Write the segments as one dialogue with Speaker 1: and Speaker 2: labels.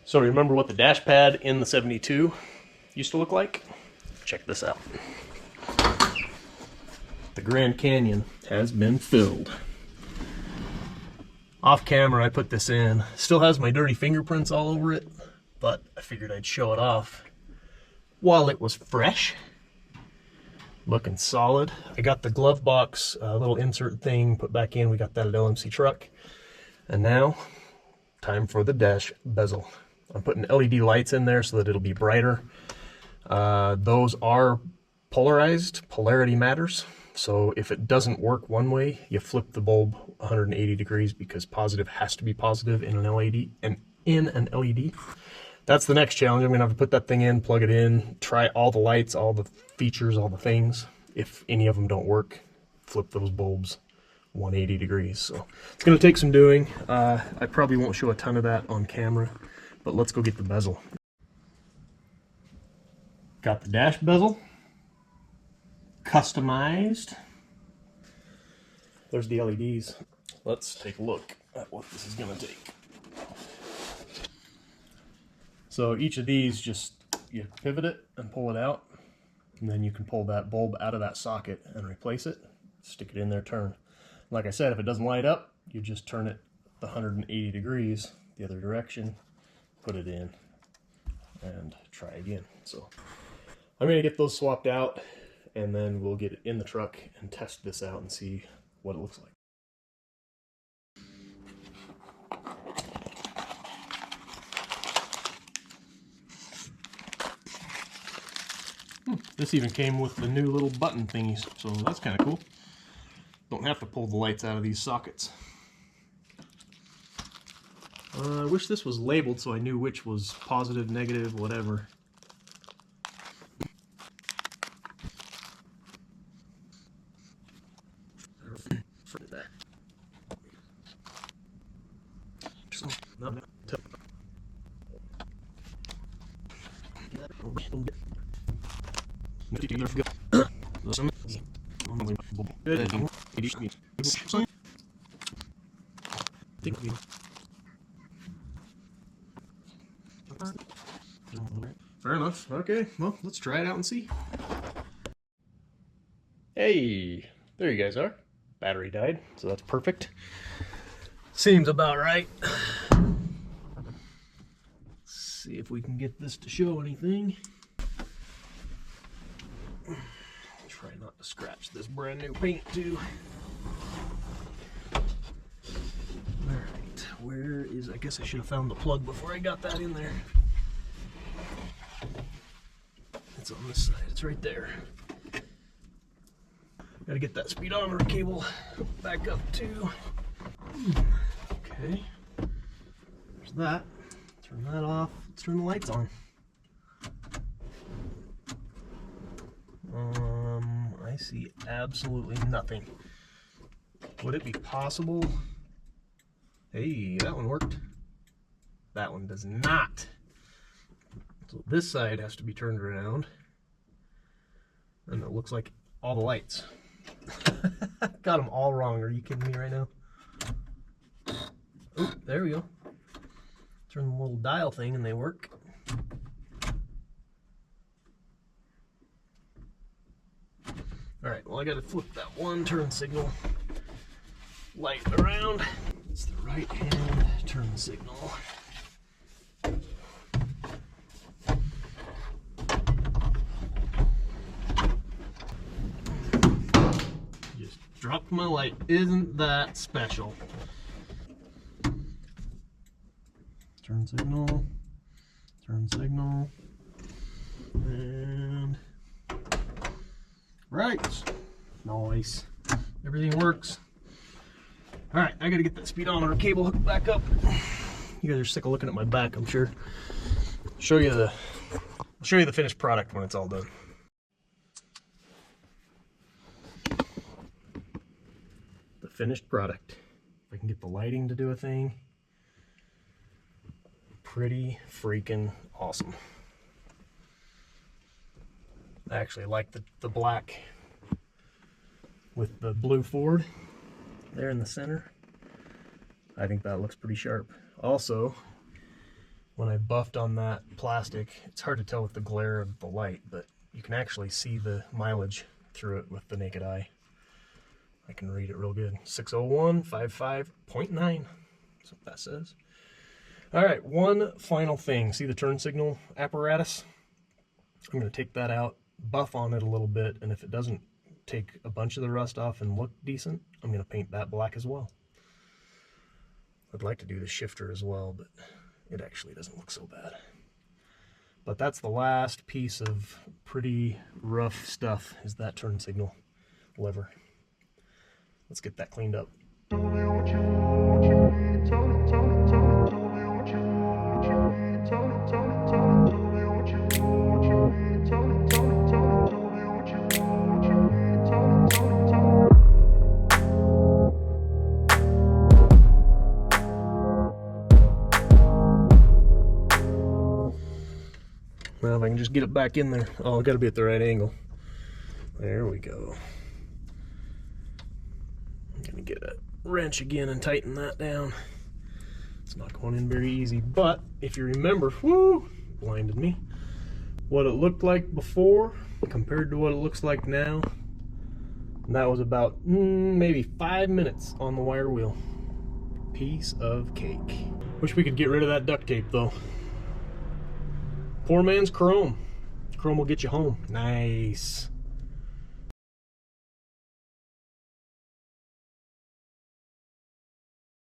Speaker 1: So remember what the dash pad in the 72 used to look like? Check this out. The Grand Canyon has been filled. Off camera I put this in. Still has my dirty fingerprints all over it, but I figured I'd show it off while it was fresh. Looking solid. I got the glove box little insert thing put back in. We got that at LMC Truck. And now, time for the dash bezel. I'm putting LED lights in there so that it'll be brighter. Those are polarized. Polarity matters. So if it doesn't work one way, you flip the bulb 180 degrees because positive has to be positive in an LED. That's the next challenge. I'm gonna have to put that thing in, plug it in, try all the lights, all the features, all the things. If any of them don't work, flip those bulbs 180 degrees. So it's gonna take some doing. I probably won't show a ton of that on camera, but let's go get the bezel. Got the dash bezel customized. There's the LEDs. Let's take a look at what this is gonna take. So each of these, just you pivot it and pull it out, and then you can pull that bulb out of that socket and replace it, stick it in there, turn. Like I said, if it doesn't light up, you just turn it the 180 degrees the other direction, put it in, and try again. So I'm gonna get those swapped out, and then we'll get it in the truck and test this out and see what it looks like. This even came with the new little button thingies, so that's kind of cool. Don't have to pull the lights out of these sockets. I wish this was labeled so I knew which was positive, negative, whatever. Fair enough. Okay, well, let's try it out and see. Hey, there you guys are. Battery died, so that's perfect. Seems about right. Let's see if we can get this to show anything. Try not to scratch this brand new paint too. Alright, where is, I guess I should have found the plug before I got that in there. It's on this side, it's right there. Gotta get that speedometer cable back up too. Okay, there's that. Turn that off, let's turn the lights on. I see absolutely nothing. Would it be possible? Hey, that one worked. That one does not. So this side has to be turned around. And it looks like all the lights. Got them all wrong. Are you kidding me right now? Oh, there we go. Turn the little dial thing and they work. Alright, well I gotta flip that one turn signal light around. It's the right hand turn signal. Just dropped my light. Isn't that special? Turn signal. Turn signal. And right. Nice. Everything works. Alright, I gotta get that speedometer cable hooked back up. You guys are sick of looking at my back, I'm sure. I'll show you the finished product when it's all done. The finished product. If I can get the lighting to do a thing. Pretty freaking awesome. I actually like the black with the blue Ford there in the center. I think that looks pretty sharp. Also, when I buffed on that plastic, it's hard to tell with the glare of the light, but you can actually see the mileage through it with the naked eye. I can read it real good. 60155.9. That's what that says. All right, one final thing. See the turn signal apparatus? I'm going to take that out, buff on it a little bit, and if it doesn't take a bunch of the rust off and look decent, I'm going to paint that black as well. I'd like to do the shifter as well, but it actually doesn't look so bad. But that's the last piece of pretty rough stuff, is that turn signal lever. Let's get that cleaned up. Well, if I can just get it back in there. Oh, I gotta be at the right angle. There we go. I'm gonna get a wrench again and tighten that down. It's not going in very easy, but if you remember, whoo, blinded me, what it looked like before compared to what it looks like now, and that was about maybe 5 minutes on the wire wheel. Piece of cake. Wish we could get rid of that duct tape though. Poor man's chrome. Chrome will get you home. Nice.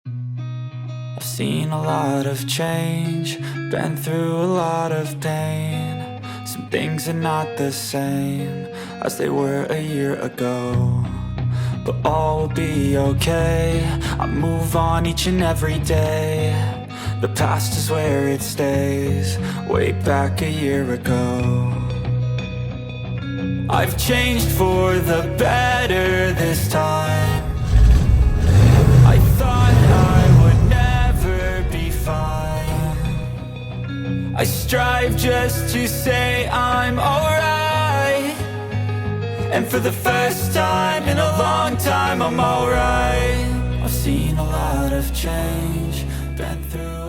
Speaker 2: I've seen a lot of change, been through a lot of pain. Some things are not the same as they were a year ago, but all will be okay. I move on each and every day. The past is where it stays, way back a year ago. I've changed for the better this time. I thought I would never be fine. I strive just to say I'm alright, and for the first time in a long time I'm alright. I've seen a lot of change, been through